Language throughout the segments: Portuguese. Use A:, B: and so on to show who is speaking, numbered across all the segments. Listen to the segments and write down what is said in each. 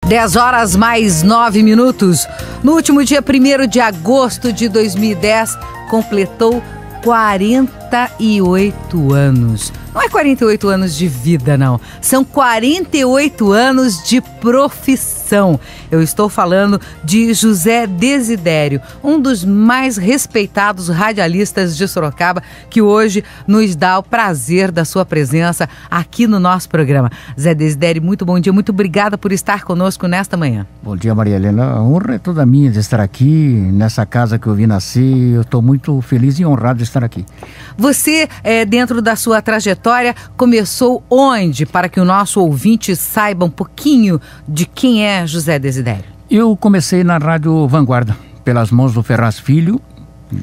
A: 10 horas mais 9 minutos. No último dia 1º de agosto de 2010, completou 48 anos. Não é 48 anos de vida, não. São 48 anos de profissão. Eu estou falando de José Desidério, um dos mais respeitados radialistas de Sorocaba, que hoje nos dá o prazer da sua presença aqui no nosso programa. Zé Desidério, muito bom dia, muito obrigada por estar conosco nesta manhã.
B: Bom dia, Maria Helena. A honra é toda minha de estar aqui, nessa casa que eu vim nascer. Eu estou muito feliz e honrado de estar aqui.
A: Você, dentro da sua trajetória, começou onde? Para que o nosso ouvinte saiba um pouquinho de quem é José Desidério.
B: Eu comecei na Rádio Vanguarda, pelas mãos do Ferraz Filho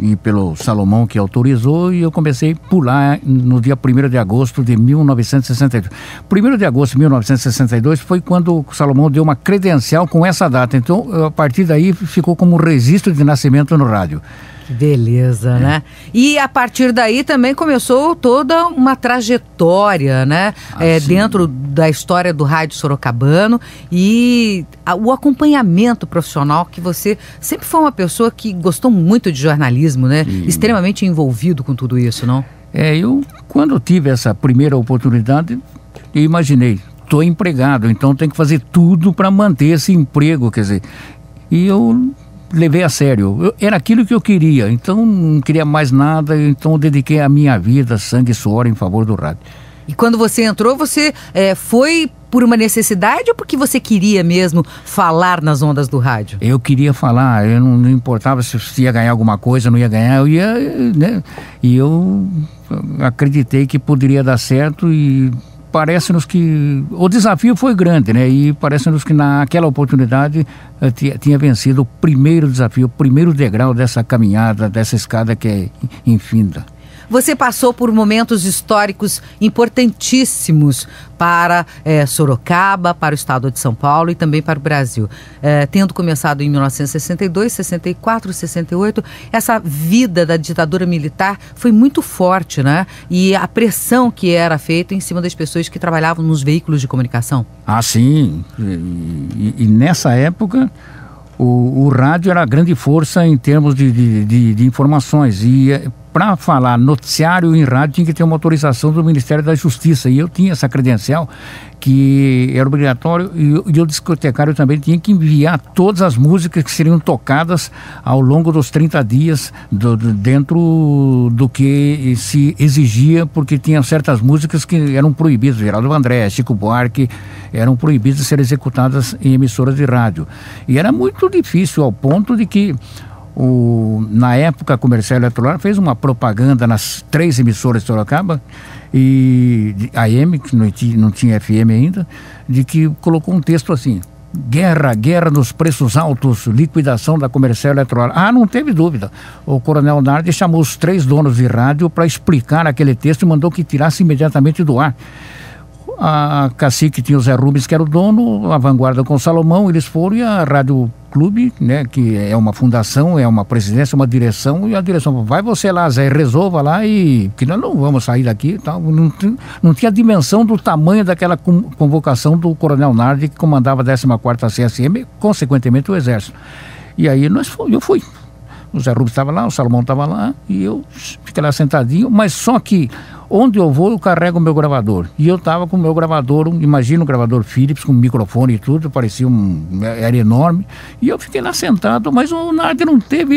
B: e pelo Salomão que autorizou, e eu comecei por lá no dia 1º de agosto de 1962. 1º de agosto de 1962 foi quando o Salomão deu uma credencial com essa data, então a partir daí ficou como registro de nascimento no rádio.
A: Que beleza, né? E a partir daí também começou toda uma trajetória, né? Dentro da história do rádio sorocabano e o acompanhamento profissional, que você sempre foi uma pessoa que gostou muito de jornalismo, né? Extremamente envolvido com tudo isso, não?
B: Eu, quando tive essa primeira oportunidade, eu imaginei, estou empregado, então tenho que fazer tudo para manter esse emprego, quer dizer, e eu levei a sério. Era aquilo que eu queria, então não queria mais nada, então eu dediquei a minha vida, sangue e suor em favor do rádio.
A: E quando você entrou, você foi por uma necessidade ou porque você queria mesmo falar nas ondas do rádio?
B: Eu queria falar, eu não importava se ia ganhar alguma coisa, não ia ganhar, eu ia, né? E eu acreditei que poderia dar certo, e parece-nos que o desafio foi grande, né? E parece-nos que naquela oportunidade tinha vencido o primeiro desafio, o primeiro degrau dessa caminhada, dessa escada que é infinda.
A: Você passou por momentos históricos importantíssimos para Sorocaba, para o estado de São Paulo e também para o Brasil. Tendo começado em 1962, 64, 68, essa vida da ditadura militar foi muito forte, né? E a pressão que era feita em cima das pessoas que trabalhavam nos veículos de comunicação.
B: Ah, sim. E nessa época o rádio era a grande força em termos de informações, e para falar noticiário em rádio tinha que ter uma autorização do Ministério da Justiça, e eu tinha essa credencial que era obrigatório, e o discotecário também tinha que enviar todas as músicas que seriam tocadas ao longo dos 30 dias dentro do que se exigia, porque tinha certas músicas que eram proibidas, Geraldo Vandré, Chico Buarque, eram proibidas de ser executadas em emissoras de rádio. E era muito difícil, ao ponto de que na época a Comercial Eletrolar fez uma propaganda nas 3 emissoras de Sorocaba, e AM, que não tinha FM ainda, de que colocou um texto assim: guerra nos preços altos, liquidação da Comercial Eletrolar. Ah, não teve dúvida. O Coronel Nardi chamou os 3 donos de rádio para explicar aquele texto e mandou que tirasse imediatamente do ar. A Cacique tinha o Zé Rubens, que era o dono, a Vanguarda com o Salomão, eles foram, e a Rádio Clube, né, que é uma fundação, é uma presidência, uma direção, e a direção, vai você lá, Zé, resolva lá, e que nós não vamos sair daqui e tal. Não tinha dimensão do tamanho daquela convocação do Coronel Nardi, que comandava a 14ª CSM, consequentemente o Exército. E aí eu fui. O Zé Rubens estava lá, o Salomão estava lá, e eu fiquei lá sentadinho, mas só que onde eu vou eu carrego o meu gravador. E eu estava com o meu gravador, imagina um gravador Philips com microfone e tudo, parecia era enorme, e eu fiquei lá sentado, mas o Nardi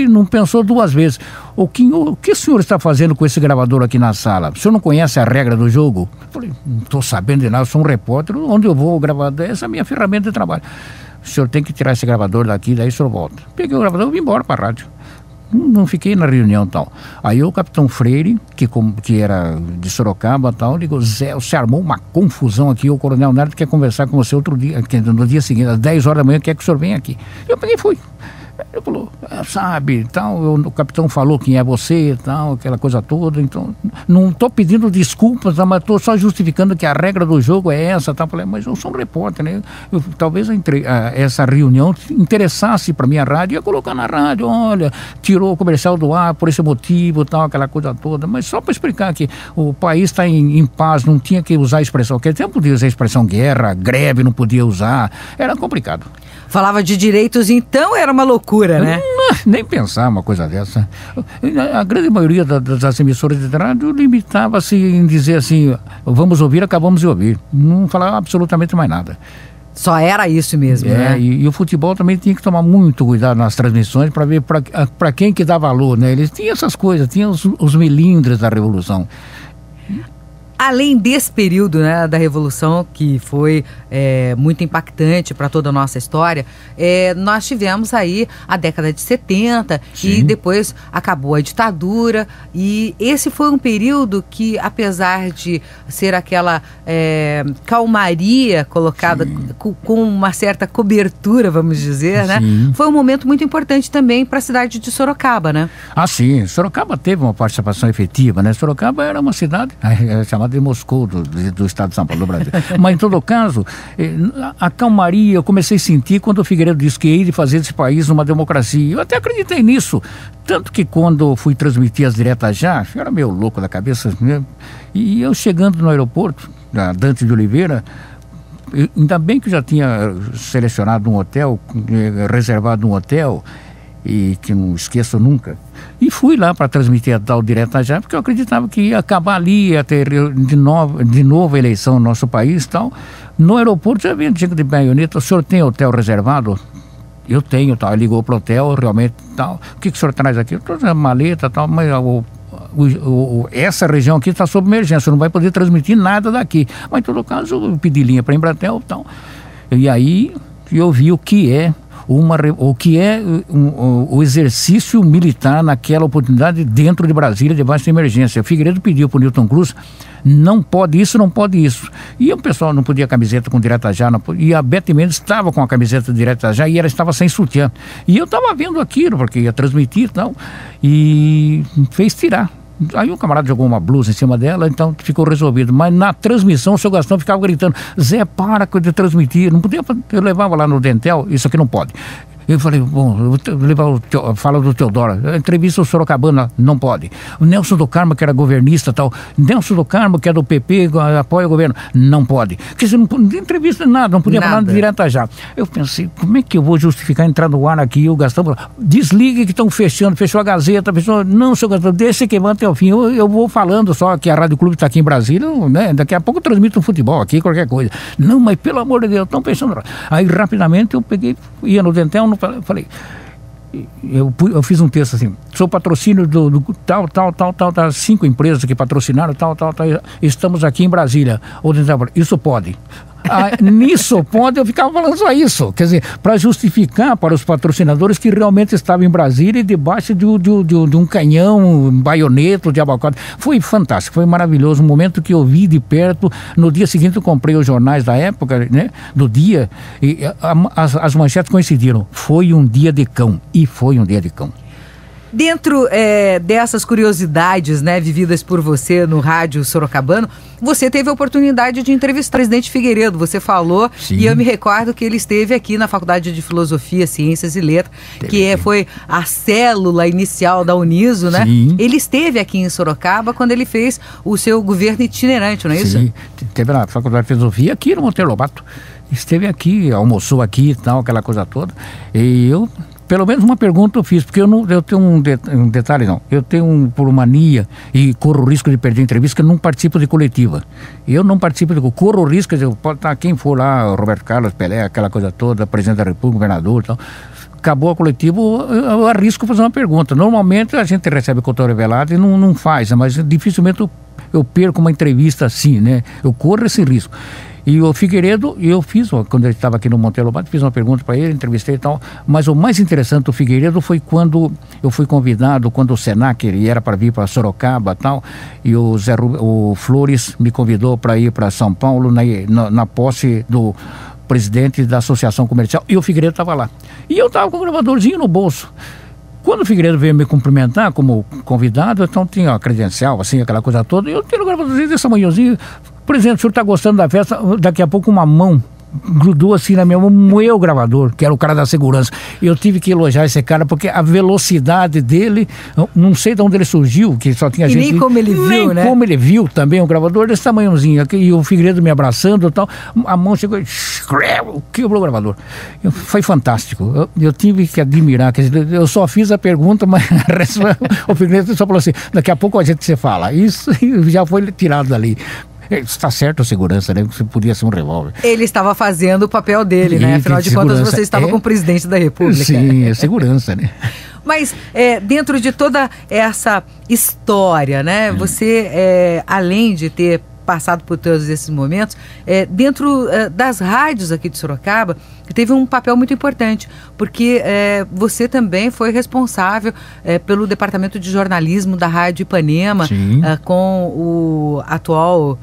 B: não pensou 2 vezes. O que o senhor está fazendo com esse gravador aqui na sala? O senhor não conhece a regra do jogo? Eu falei, não estou sabendo de nada, eu sou um repórter, onde eu vou o gravador, essa é a minha ferramenta de trabalho. O senhor tem que tirar esse gravador daqui, daí o senhor volta. Peguei o gravador e vim embora para a rádio. Não fiquei na reunião e tal. Aí o capitão Freire, que era de Sorocaba e tal, ligou: Zé, você armou uma confusão aqui, o Coronel Nardi quer conversar com você outro dia, no dia seguinte, às 10 horas da manhã, quer que o senhor venha aqui. Eu peguei e fui. Ele falou, sabe, tal, o capitão falou quem é você, tal, aquela coisa toda, então, não estou pedindo desculpas, mas estou só justificando que a regra do jogo é essa, tal. Falei, mas eu sou um repórter, né? Talvez essa reunião interessasse para minha rádio, ia colocar na rádio, olha, tirou o comercial do ar por esse motivo, tal, aquela coisa toda, mas só para explicar que o país está em paz, não tinha que usar a expressão, que até podia usar a expressão guerra, greve, não podia usar, era complicado.
A: Falava de direitos, então era uma loucura, né?
B: Nem pensar uma coisa dessa. A grande maioria das emissoras de rádio limitava-se em dizer assim, vamos ouvir, acabamos de ouvir. Não falava absolutamente mais nada.
A: Só era isso mesmo, né?
B: E o futebol também tinha que tomar muito cuidado nas transmissões para ver para quem que dá valor, né? Eles tinham essas coisas, tinham os melindres da Revolução.
A: Além desse período, né, da Revolução, que foi muito impactante para toda a nossa história, nós tivemos aí a década de 70. Sim. E depois acabou a ditadura, e esse foi um período que, apesar de ser aquela calmaria colocada com uma certa cobertura, vamos dizer, né, foi um momento muito importante também para a cidade de Sorocaba, né?
B: Ah, sim. Sorocaba teve uma participação efetiva, né? Sorocaba era uma cidade chamada de Moscou, do estado de São Paulo, do Brasil. Mas, em todo caso, a calmaria eu comecei a sentir quando o Figueiredo disse que ia de fazer desse país uma democracia. Eu até acreditei nisso. Tanto que quando fui transmitir as diretas já, eu era meio louco da cabeça, né? E eu chegando no aeroporto, da Dante de Oliveira, ainda bem que eu já tinha selecionado um hotel, reservado um hotel, e que não esqueço nunca. E fui lá para transmitir a tal direta já, porque eu acreditava que ia acabar ali, ia ter de novo a eleição no nosso país e tal. No aeroporto já vinha gente de baioneta, o senhor tem hotel reservado? Eu tenho, tal. Ele ligou para o hotel, realmente, tal. O que o senhor traz aqui? Eu trouxe a maleta, tal, mas essa região aqui está sob emergência, não vai poder transmitir nada daqui. Mas, em todo caso, eu pedi linha para a Embratel e tal. E aí eu vi o que é o exercício militar naquela oportunidade dentro de Brasília, debaixo de emergência. O Figueiredo pediu para o Newton Cruz, não pode isso, não pode isso. E o pessoal não podia camiseta com direta já, e a Beth Mendes estava com a camiseta direta já e ela estava sem sutiã. E eu estava vendo aquilo, porque ia transmitir e tal, e fez tirar. Aí o camarada jogou uma blusa em cima dela, então ficou resolvido. Mas na transmissão o seu Gastão ficava gritando, Zé, para de transmitir. Não podia, eu levava lá no Dentel, isso aqui não pode. Eu falei, bom, eu vou levar fala do Teodoro. A entrevista o Sorocabana, não pode. O Nelson do Carmo, que era governista e tal. Nelson do Carmo, que é do PP, apoia o governo, não pode. Porque você não entrevista nada, não podia falar direto já. Eu pensei, como é que eu vou justificar entrar no ar aqui? O Gastão falou, desliga que estão fechando, fechou a Gazeta, fechou. Não, seu Gastão, deixa que vai até o fim. Eu vou falando só que a Rádio Clube está aqui em Brasília, né? Daqui a pouco eu transmito um futebol aqui, qualquer coisa. Não, mas pelo amor de Deus, estão fechando. Aí rapidamente eu peguei, ia no Dentel, falei, eu fiz um texto assim, sou patrocínio do tal, 5 empresas que patrocinaram, tal, estamos aqui em Brasília. Isso pode. Nisso pode, eu ficava falando só isso, quer dizer, para justificar para os patrocinadores que realmente estavam em Brasília e debaixo de um canhão, um baioneta de abacate. Foi fantástico, foi maravilhoso, um momento que eu vi de perto. No dia seguinte eu comprei os jornais da época, né, do dia, e as manchetes coincidiram, foi um dia de cão, e foi um dia de cão.
A: Dentro dessas curiosidades, né, vividas por você no rádio sorocabano, você teve a oportunidade de entrevistar o presidente Figueiredo. Você falou, sim, e eu me recordo que ele esteve aqui na Faculdade de Filosofia, Ciências e Letras, que foi a célula inicial da Uniso, né? Sim. Ele esteve aqui em Sorocaba quando ele fez o seu governo itinerante, não é isso?
B: Sim, teve na Faculdade de Filosofia aqui no Monteiro Lobato. Esteve aqui, almoçou aqui e tal, aquela coisa toda. E eu... Pelo menos uma pergunta eu fiz, porque eu tenho um detalhe, não. Eu tenho por mania e corro o risco de perder a entrevista, que eu não participo de coletiva. Eu não participo de corro o risco, pode estar quem for lá, Roberto Carlos, Pelé, aquela coisa toda, presidente da República, governador e tal. Acabou a coletiva, eu arrisco fazer uma pergunta. Normalmente a gente recebe o conteúdo revelado e não faz, mas dificilmente eu perco uma entrevista assim, né? Eu corro esse risco. E o Figueiredo, eu fiz, quando ele estava aqui no Monteiro Lobato, fiz uma pergunta para ele, entrevistei e tal, mas o mais interessante do Figueiredo foi quando eu fui convidado, quando o Senac, ele era para vir para Sorocaba e tal, e o Flores me convidou para ir para São Paulo na posse do presidente da Associação Comercial, e o Figueiredo estava lá. E eu estava com o gravadorzinho no bolso. Quando o Figueiredo veio me cumprimentar como convidado, então tinha a credencial, assim, aquela coisa toda, e eu tenho o gravadorzinho desse tamanhozinho. Presidente, o senhor está gostando da festa? Daqui a pouco uma mão grudou assim na minha mão, moeu o gravador, que era o cara da segurança. Eu tive que elogiar esse cara, porque a velocidade dele, não sei de onde ele surgiu, que só tinha gente...
A: nem como ele viu, né?
B: Como ele viu também, um gravador desse tamanhozinho, e o Figueiredo me abraçando e tal, a mão chegou e quebrou o gravador. Foi fantástico. Eu tive que admirar, quer dizer, eu só fiz a pergunta, mas o Figueiredo só falou assim, daqui a pouco a gente se fala. Isso já foi tirado dali. Está certo a segurança, né? Você podia ser um revólver.
A: Ele estava fazendo o papel dele, né? Afinal de contas, você estava com o presidente da República.
B: Sim, é segurança, né?
A: Mas dentro de toda essa história, né? Você, além de ter passado por todos esses momentos, dentro das rádios aqui de Sorocaba, teve um papel muito importante, porque você também foi responsável pelo departamento de jornalismo da Rádio Ipanema, com o atual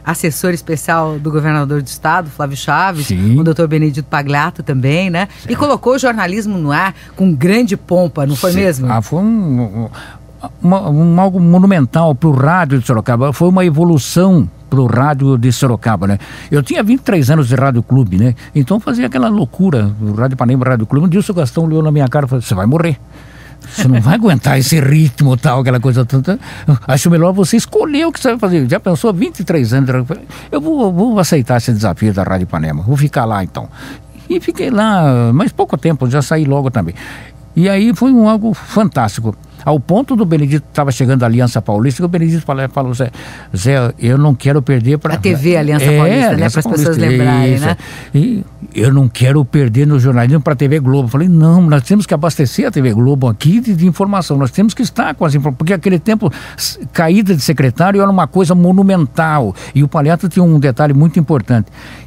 A: assessor especial do governador do estado, Flávio Chaves, o doutor Benedito Pagliato também, né? Certo. E colocou o jornalismo no ar com grande pompa, não foi mesmo?
B: Foi algo monumental para o rádio de Sorocaba, foi uma evolução para o rádio de Sorocaba, né? Eu tinha 23 anos de rádio clube, né? Então fazia aquela loucura, o Rádio Ipanema, Rádio Clube. Um dia o seu Gastão olhou na minha cara e falou, você vai morrer. Você não vai aguentar esse ritmo tal, aquela coisa toda. Acho melhor você escolher o que você vai fazer. Já pensou, 23 anos, eu vou aceitar esse desafio da Rádio Ipanema, vou ficar lá então. E fiquei lá, mas pouco tempo, já saí logo também. E aí foi algo fantástico. Ao ponto do Benedito estava chegando a Aliança Paulista, que o Benedito falou, Zé, eu não quero perder para...
A: A TV Aliança Paulista, né? Para as pessoas lembrarem, isso, né?
B: E eu não quero perder no jornalismo para a TV Globo. Eu falei, não, nós temos que abastecer a TV Globo aqui de informação, nós temos que estar com as informações, porque aquele tempo, caída de secretário era uma coisa monumental. E o Pagliato tinha um detalhe muito importante.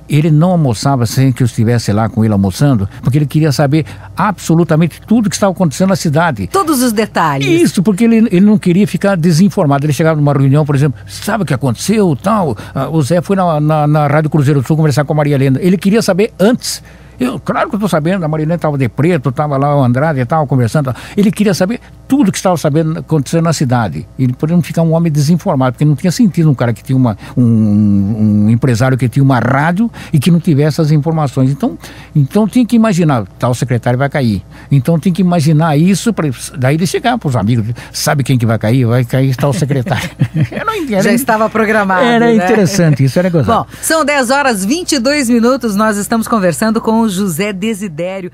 B: Ele não almoçava sem que eu estivesse lá com ele almoçando, porque ele queria saber absolutamente tudo que estava acontecendo na cidade.
A: Todos os detalhes.
B: Isso, porque ele não queria ficar desinformado. Ele chegava numa reunião, por exemplo, sabe o que aconteceu, tal? O Zé foi na Rádio Cruzeiro do Sul conversar com a Maria Helena. Ele queria saber antes. Claro que eu estou sabendo, a Maria Helena estava de preto, estava lá o Andrade e tal, conversando. Ele queria saber tudo que estava sabendo acontecendo na cidade. Ele podia não ficar um homem desinformado, porque não tinha sentido um cara que tinha um empresário que tinha uma rádio e que não tivesse as informações. Então tinha que imaginar, tal secretário vai cair. Então tinha que imaginar isso, daí ele chegar para os amigos, sabe quem que vai cair? Vai cair tal secretário.
A: Já estava programado,
B: Era interessante, isso era gozado.
A: Bom, são 10h22, nós estamos conversando com o José Desidério.